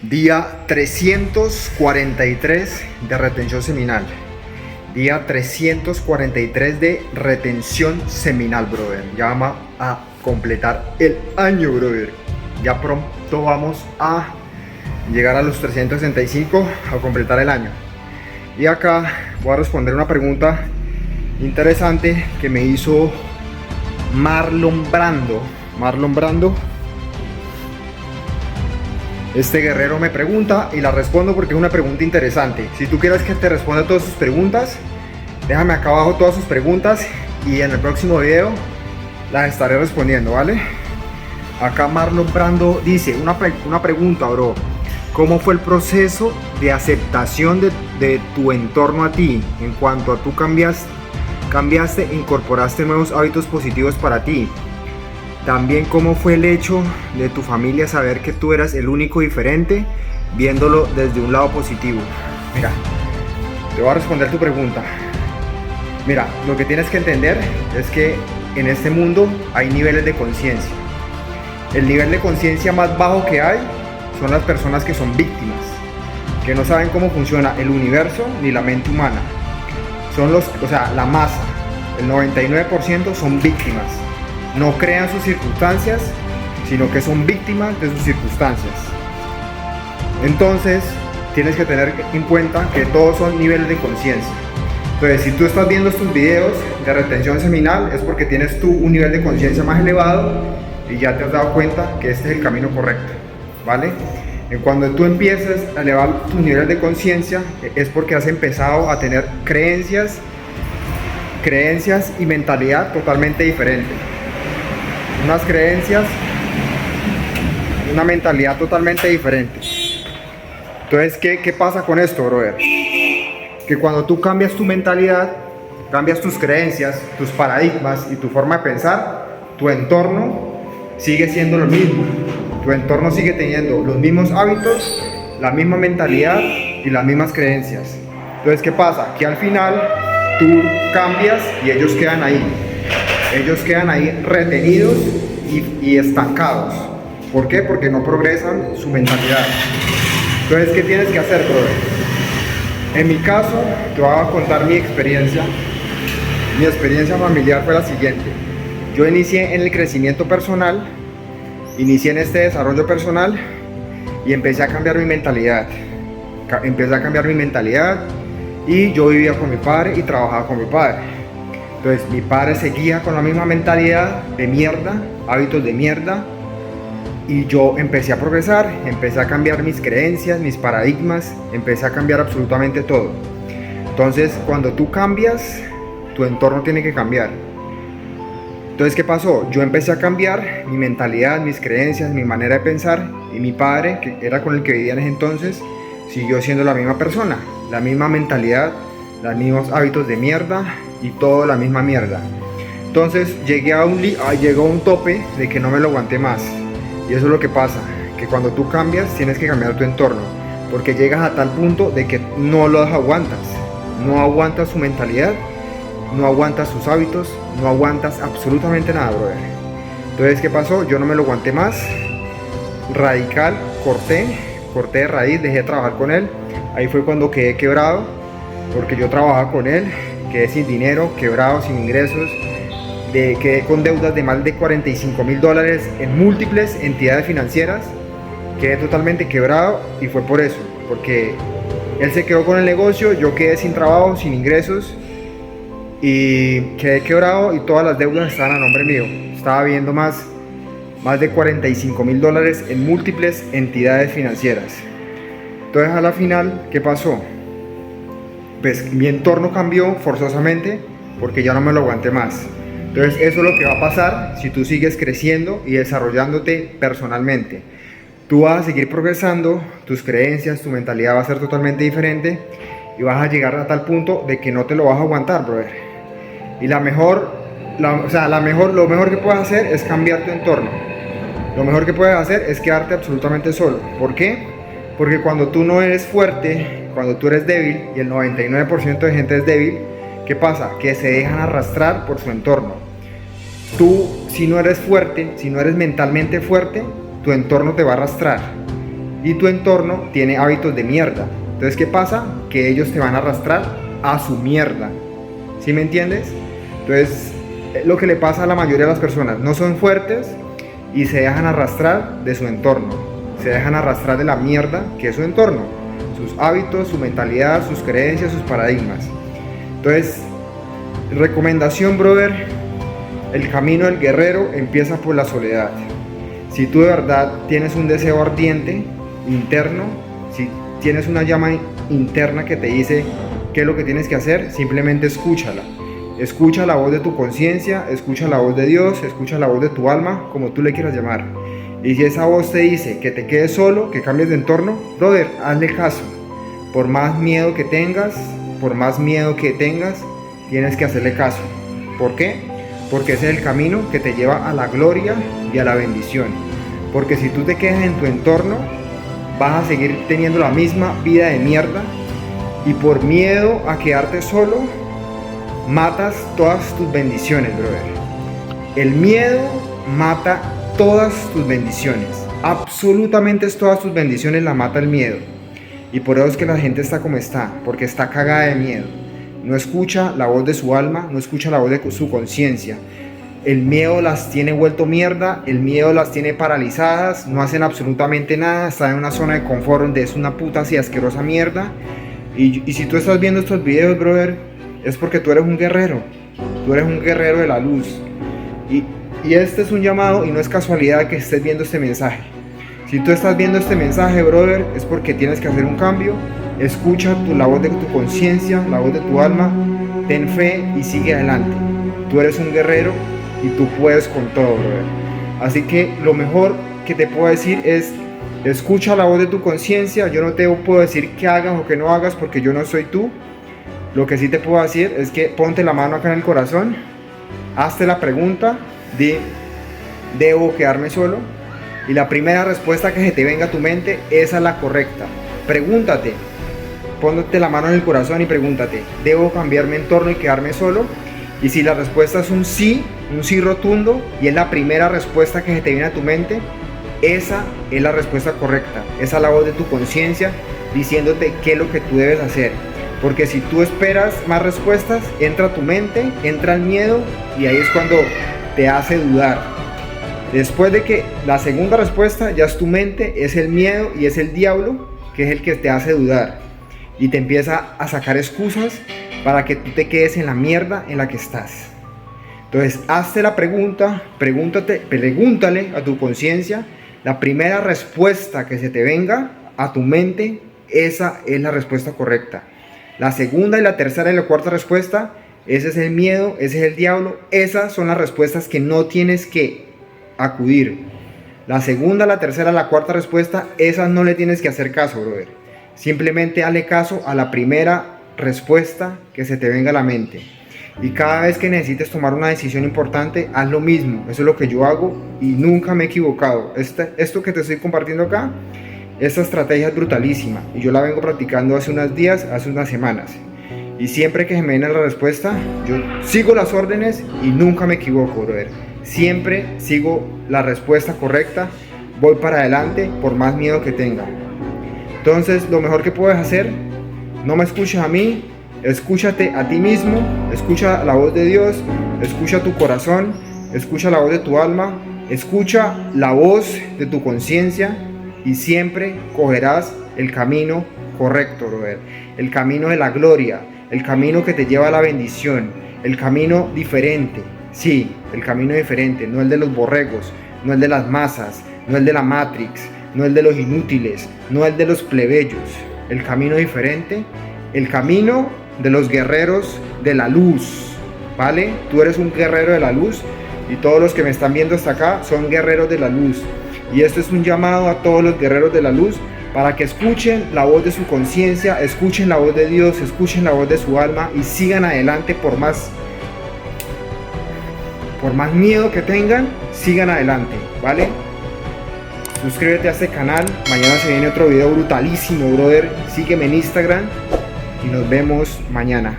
Día 343 de retención seminal. Día 343 de retención seminal, brother. Ya vamos a completar el año, brother. Ya pronto vamos a llegar a los 365, a completar el año. Y acá voy a responder una pregunta interesante que me hizo Marlon Brando. Este guerrero me pregunta y la respondo porque es una pregunta interesante. Si tú quieres que te responda todas sus preguntas, déjame acá abajo todas sus preguntas y en el próximo video las estaré respondiendo, ¿vale? Acá Marlon Brando dice, una pregunta, bro. ¿Cómo fue el proceso de aceptación de tu entorno a ti en cuanto a tú cambiaste e incorporaste nuevos hábitos positivos para ti? También cómo fue el hecho de tu familia saber que tú eras el único diferente, viéndolo desde un lado positivo. Mira, te voy a responder tu pregunta. Mira, lo que tienes que entender es que en este mundo hay niveles de conciencia. El nivel de conciencia más bajo que hay son las personas que son víctimas, que no saben cómo funciona el universo ni la mente humana. Son la masa, el 99% son víctimas. No crean sus circunstancias, sino que son víctimas de sus circunstancias. Entonces, tienes que tener en cuenta que todos son niveles de conciencia. Entonces, si tú estás viendo estos videos de retención seminal, es porque tienes tú un nivel de conciencia más elevado y ya te has dado cuenta que este es el camino correcto, ¿vale? Cuando tú empieces a elevar tu nivel de conciencia, es porque has empezado a tener creencias y mentalidad totalmente diferentes. Unas creencias, una mentalidad totalmente diferente. Entonces, ¿qué pasa con esto, brother? Que cuando tú cambias tu mentalidad, cambias tus creencias, tus paradigmas y tu forma de pensar, tu entorno sigue siendo lo mismo. Tu entorno sigue teniendo los mismos hábitos, la misma mentalidad y las mismas creencias. Entonces, ¿qué pasa? Que al final tú cambias y ellos quedan ahí. Ellos quedan ahí retenidos y estancados. ¿Por qué? Porque no progresan su mentalidad. Entonces, ¿qué tienes que hacer, brother? En mi caso, te voy a contar mi experiencia. Mi experiencia familiar fue la siguiente. Yo inicié en el crecimiento personal, inicié en este desarrollo personal y empecé a cambiar mi mentalidad. Y yo vivía con mi padre y trabajaba con mi padre. Entonces mi padre seguía con la misma mentalidad de mierda, hábitos de mierda, y yo empecé a progresar, empecé a cambiar mis creencias, mis paradigmas, empecé a cambiar absolutamente todo. Entonces cuando tú cambias, tu entorno tiene que cambiar. Entonces, ¿qué pasó? Yo empecé a cambiar mi mentalidad, mis creencias, mi manera de pensar, y mi padre, que era con el que vivía en ese entonces, siguió siendo la misma persona, la misma mentalidad, los mismos hábitos de mierda y todo la misma mierda. Entonces llegó a un tope de que no me lo aguanté más. Y eso es lo que pasa, que cuando tú cambias tienes que cambiar tu entorno, porque llegas a tal punto de que no los aguantas. No aguantas su mentalidad, no aguantas sus hábitos, no aguantas absolutamente nada, brother. Entonces, ¿qué pasó? Yo no me lo aguanté más. Radical, corté de raíz, dejé de trabajar con él. Ahí fue cuando quedé quebrado, porque yo trabajaba con él, quedé sin dinero, quebrado, sin ingresos, quedé con deudas de más de $45,000 en múltiples entidades financieras, quedé totalmente quebrado y fue por eso, porque él se quedó con el negocio, yo quedé sin trabajo, sin ingresos y quedé quebrado y todas las deudas estaban a nombre mío. Estaba viendo más de $45,000 en múltiples entidades financieras. Entonces a la final, ¿qué pasó? Pues mi entorno cambió forzosamente porque ya no me lo aguanté más. Entonces eso es lo que va a pasar si tú sigues creciendo y desarrollándote personalmente. Tú vas a seguir progresando, tus creencias, tu mentalidad va a ser totalmente diferente y vas a llegar a tal punto de que no te lo vas a aguantar, brother. Y lo mejor que puedes hacer es cambiar tu entorno. Lo mejor que puedes hacer es quedarte absolutamente solo. ¿Por qué? Porque cuando tú no eres fuerte, cuando tú eres débil, y el 99% de gente es débil, ¿qué pasa? Que se dejan arrastrar por su entorno. Tú, si no eres fuerte, si no eres mentalmente fuerte, tu entorno te va a arrastrar. y tu entorno tiene hábitos de mierda. Entonces, ¿qué pasa? Que ellos te van a arrastrar a su mierda. ¿Sí me entiendes? Entonces, lo que le pasa a la mayoría de las personas, no son fuertes y se dejan arrastrar de su entorno. Se dejan arrastrar de la mierda que es su entorno, sus hábitos, su mentalidad, sus creencias, sus paradigmas. Entonces, recomendación, brother, el camino del guerrero empieza por la soledad. Si tú de verdad tienes un deseo ardiente, interno, si tienes una llama interna que te dice qué es lo que tienes que hacer, simplemente escúchala. Escucha la voz de tu conciencia, escucha la voz de Dios, escucha la voz de tu alma, como tú le quieras llamar. Y si esa voz te dice que te quedes solo, que cambies de entorno, brother, hazle caso. Por más miedo que tengas, tienes que hacerle caso. ¿Por qué? Porque ese es el camino que te lleva a la gloria y a la bendición. Porque si tú te quedas en tu entorno, vas a seguir teniendo la misma vida de mierda, y por miedo a quedarte solo, matas todas tus bendiciones, brother. El miedo mata todas tus bendiciones. Absolutamente todas tus bendiciones la mata el miedo. Y por eso es que la gente está como está, porque está cagada de miedo. No escucha la voz de su alma, no escucha la voz de su conciencia. El miedo las tiene vuelto mierda, el miedo las tiene paralizadas, no hacen absolutamente nada, están en una zona de confort donde es una puta así asquerosa mierda. Y si tú estás viendo estos videos, brother, es porque tú eres un guerrero de la luz. Y este es un llamado, y no es casualidad que estés viendo este mensaje. Si tú estás viendo este mensaje, brother, es porque tienes que hacer un cambio. Escucha la voz de tu conciencia, la voz de tu alma, ten fe y sigue adelante. Tú eres un guerrero y tú puedes con todo, brother. Así que lo mejor que te puedo decir es: escucha la voz de tu conciencia. Yo no te puedo decir qué hagas o qué no hagas porque yo no soy tú. Lo que sí te puedo decir es que ponte la mano acá en el corazón, hazte la pregunta de ¿debo quedarme solo? Y la primera respuesta que se te venga a tu mente, esa es la correcta. Pregúntate, ponte la mano en el corazón y pregúntate: ¿debo cambiar mi entorno y quedarme solo? Y si la respuesta es un sí rotundo, y es la primera respuesta que se te viene a tu mente, esa es la respuesta correcta. Esa es la voz de tu conciencia diciéndote qué es lo que tú debes hacer. Porque si tú esperas más respuestas, entra tu mente, entra el miedo, y ahí es cuando te hace dudar. Después de que la segunda respuesta ya es tu mente, es el miedo y es el diablo, que es el que te hace dudar y te empieza a sacar excusas para que tú te quedes en la mierda en la que estás. Entonces, hazte la pregunta, pregúntale a tu conciencia. La primera respuesta que se te venga a tu mente, esa es la respuesta correcta. La segunda y la tercera y la cuarta respuesta, ese es el miedo, ese es el diablo. Esas son las respuestas que no tienes que acudir. La segunda, la tercera, la cuarta respuesta, esas no le tienes que hacer caso, brother. Simplemente hazle caso a la primera respuesta que se te venga a la mente. Y cada vez que necesites tomar una decisión importante, haz lo mismo. Eso es lo que yo hago y nunca me he equivocado. Esto que te estoy compartiendo acá, esta estrategia es brutalísima y yo la vengo practicando hace unos días, hace unas semanas. Y siempre que se me viene la respuesta, yo sigo las órdenes y nunca me equivoco, brother. Siempre sigo la respuesta correcta, voy para adelante por más miedo que tenga. Entonces, lo mejor que puedes hacer, no me escuches a mí, escúchate a ti mismo, escucha la voz de Dios, escucha tu corazón, escucha la voz de tu alma, escucha la voz de tu conciencia y siempre cogerás el camino correcto, brother. El camino de la gloria, el camino que te lleva a la bendición, el camino diferente. Sí, el camino diferente, no el de los borregos, no el de las masas, no el de la Matrix, no el de los inútiles, no el de los plebeyos. El camino diferente, el camino de los guerreros de la luz, ¿vale? Tú eres un guerrero de la luz y todos los que me están viendo hasta acá son guerreros de la luz. Y esto es un llamado a todos los guerreros de la luz para que escuchen la voz de su conciencia, escuchen la voz de Dios, escuchen la voz de su alma y sigan adelante por más miedo que tengan, sigan adelante, ¿vale? Suscríbete a este canal, mañana se viene otro video brutalísimo, brother. Sígueme en Instagram y nos vemos mañana.